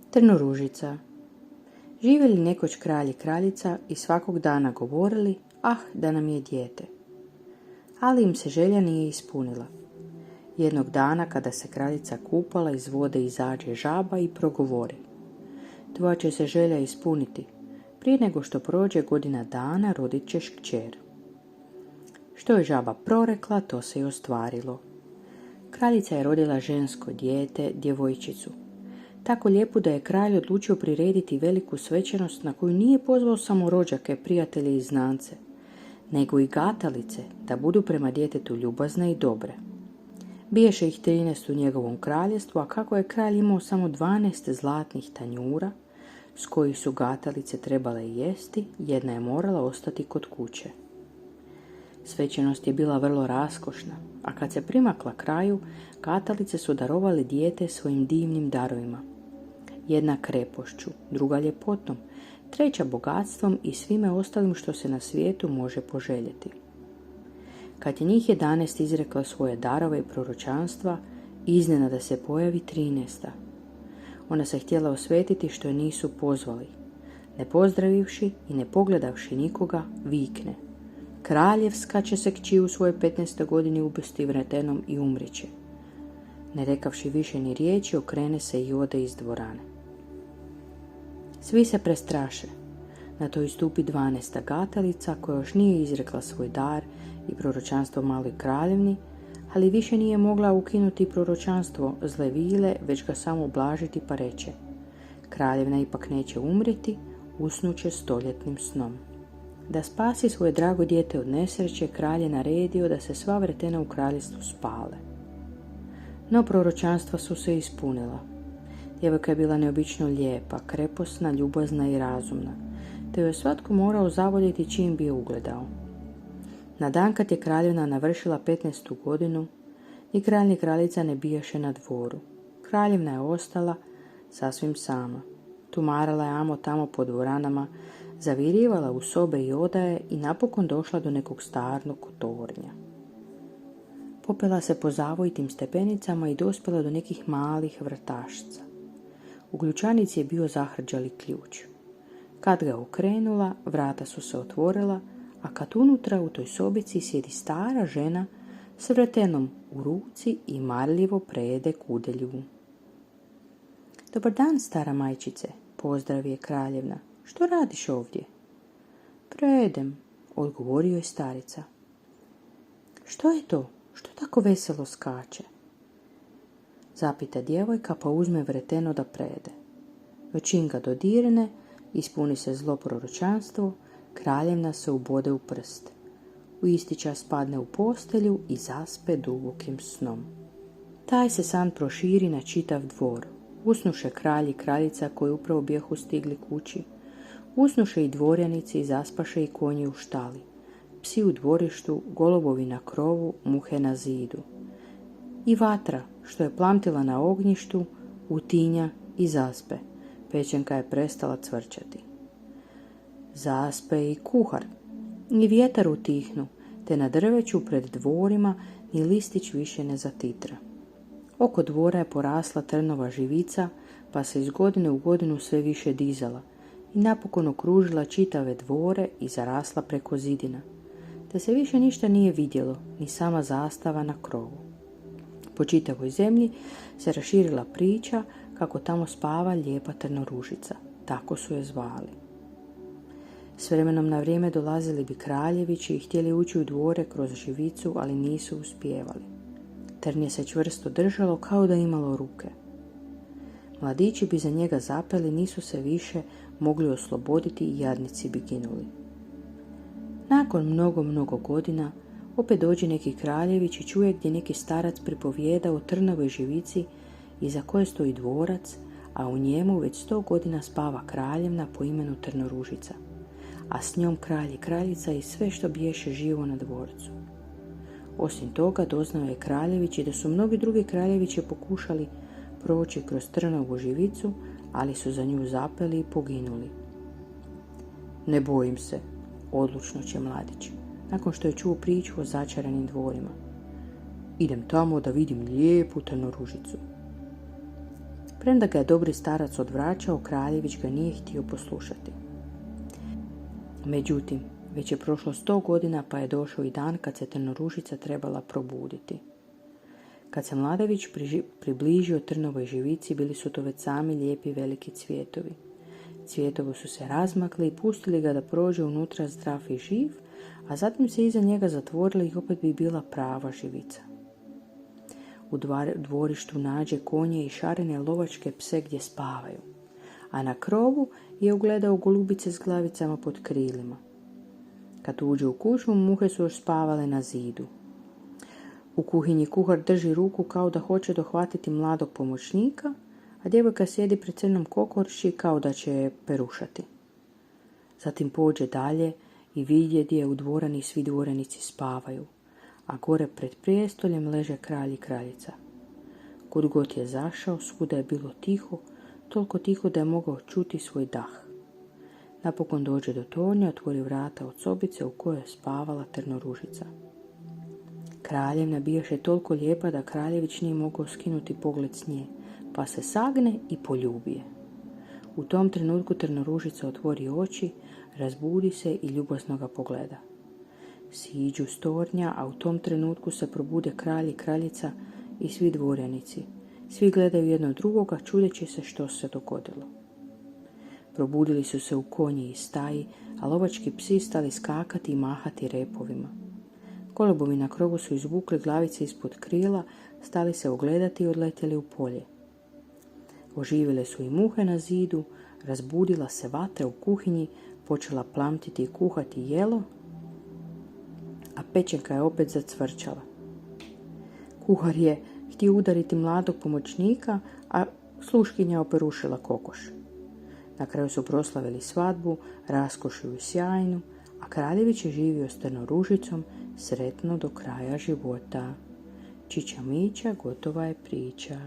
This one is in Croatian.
Trnoružica. Živjeli nekoć kralj i kraljica i svakog dana govorili, da nam je dijete. Ali im se želja nije ispunila. Jednog dana kada se kraljica kupala, iz vode izađe žaba i progovori: tvoja će se želja ispuniti. Prije nego što prođe godina dana rodit ćeš kćer. Što je žaba prorekla, to se i ostvarilo. Kraljica je rodila žensko dijete, djevojčicu. Tako lijepu da je kralj odlučio prirediti veliku svečanost na koju nije pozvao samo rođake, prijatelje i znance, nego i gatalice da budu prema djetetu ljubazne i dobre. Biješe ih 13 u njegovom kraljestvu, a kako je kralj imao samo 12 zlatnih tanjura s kojih su gatalice trebale jesti, jedna je morala ostati kod kuće. Svečanost je bila vrlo raskošna, a kad se primakla kraju, gatalice su darovali dijete svojim divnim darovima. Jedna krepošću, druga ljepotom, treća bogatstvom i svime ostalim što se na svijetu može poželjeti. Kad je njih 11 izrekla svoje darove i proročanstva, iznenada se pojavi 13. Ona se htjela osvetiti što je nisu pozvali. Ne pozdravivši i ne pogledavši nikoga, vikne: kraljevska će se kći u svojoj 15. godini ubesti vretenom i umriće. Ne rekavši više ni riječi, okrene se i ode iz dvorane. Svi se prestraše. Na to istupi 12. gatalica koja još nije izrekla svoj dar i proročanstvo maloj kraljevni, ali više nije mogla ukinuti proročanstvo zle vile, već ga samo ublažiti pa reče: kraljevna ipak neće umrijeti, usnuće stoljetnim snom. Da spasi svoje drago dijete od nesreće, kralj je naredio da se sva vretena u kraljestvu spale. No proročanstva su se ispunila. Djevojka je bila neobično lijepa, kreposna, ljubazna i razumna, te joj je svatko morao zavoljeti čim bi je ugledao. Na dan kad je kraljevna navršila 15. godinu, ni kralj ni kraljica ne bijaše na dvoru. Kraljevna je ostala sasvim sama. Tumarala je amo tamo po dvoranama, zavirivala u sobe i odaje i napokon došla do nekog starog tornja. Popela se po zavojitim stepenicama i dospjela do nekih malih vrtašca. U ključanici je bio zahrđali ključ. Kad ga okrenula, vrata su se otvorila, a kad unutra u toj sobici sjedi stara žena s vretenom u ruci i marljivo prejede kudelju. Dobar dan, stara majčice, pozdravi je kraljevna. Što radiš ovdje? Prejedem, odgovorio je starica. Što je to? Što tako veselo skače? Zapita djevojka pa uzme vreteno da prede. Čim ga dodirne, ispuni se zlo proročanstvo, kraljevna se ubode u prst. U isti čas padne u postelju i zaspe dubokim snom. Taj se san proširi na čitav dvor. Usnuše kralj i kraljica koji upravo bijahu stigli kući. Usnuše i dvorjanici i zaspaše i konji u štali. Psi u dvorištu, golubovi na krovu, muhe na zidu. I vatra, što je plamtila na ognjištu, utinja i zaspe. Pečenka je prestala cvrčati. Zaspe i kuhar. Ni vjetar utihnu, te na drveću pred dvorima ni listić više ne zatitra. Oko dvora je porasla trnova živica, pa se iz godine u godinu sve više dizala i napokon okružila čitave dvore i zarasla preko zidina, te se više ništa nije vidjelo, ni sama zastava na krovu. Po čitavoj zemlji se raširila priča kako tamo spava lijepa trnoružica, tako su je zvali. S vremenom na vrijeme dolazili bi kraljevići i htjeli ući u dvore kroz živicu, ali nisu uspijevali. Trnje se čvrsto držalo kao da imalo ruke. Mladići bi za njega zapeli, nisu se više mogli osloboditi i jadnici bi ginuli. Nakon mnogo godina opet dođe neki kraljević i čuje gdje neki starac pripovijeda o trnovoj živici iza koje stoji dvorac, a u njemu već 100 godina spava kraljevna po imenu Trnoružica, a s njom kralj i kraljica i sve što biješe živo na dvorcu. Osim toga doznao je kraljević i da su mnogi drugi kraljevići pokušali proći kroz trnovu živicu, ali su za nju zapeli i poginuli. Ne bojim se, odlučno će mladić, nakon što je čuo priču o začaranim dvorima. Idem tamo da vidim lijepu Trnoružicu. Premda ga je dobri starac odvraćao, kraljević ga nije htio poslušati. Međutim, već je prošlo 100 godina pa je došao i dan kad se Trnoružica trebala probuditi. Kad se mladević približio trnovoj živici, bili su to već sami lijepi veliki cvjetovi. Cvjetovi su se razmakli i pustili ga da prođe unutra zdrav i živ, a zatim se iza njega zatvorili i opet bi bila prava živica. U dvorištu nađe konje i šarene lovačke pse gdje spavaju, a na krovu je ugledao golubice s glavicama pod krilima. Kad uđe u kuću, muhe su još spavale na zidu. U kuhinji kuhar drži ruku kao da hoće dohvatiti mladog pomoćnika, a djevojka sjedi pred crnom kokošći kao da će je perušati. Zatim pođe dalje i vidje gdje u dvorani svi dvoranici spavaju, a gore pred prijestoljem leže kralj i kraljica. Kud god je zašao, svuda je bilo tiho, toliko tiho da je mogao čuti svoj dah. Napokon dođe do tornja, otvori vrata od sobice u kojoj je spavala Trnoružica. Kraljevna bijaše toliko lijepa da kraljević nije mogao skinuti pogled s nje, pa se sagne i poljubi je. U tom trenutku Trnoružica otvori oči, razbudi se i ljubazno ga pogleda. Siđu s tornja, a u tom trenutku se probude kralj i kraljica i svi dvorjanici. Svi gledaju jedno drugoga, čudeći se što se dogodilo. Probudili su se u konji i staji, a lovački psi stali skakati i mahati repovima. Golubovi na krovu su izvukli glavice ispod krila, stali se ogledati i odletjeli u polje. Oživjele su i muhe na zidu, razbudila se vatra u kuhinji, počela plamtiti i kuhati jelo, a pečenka je opet zacvrčala. Kuhar je htio udariti mladog pomoćnika, a sluškinja operušila kokoš. Na kraju su proslavili svadbu, raskošnu i sjajnu, a kraljević je živio s Trnoružicom sretno do kraja života. Čiča miča, gotova je priča.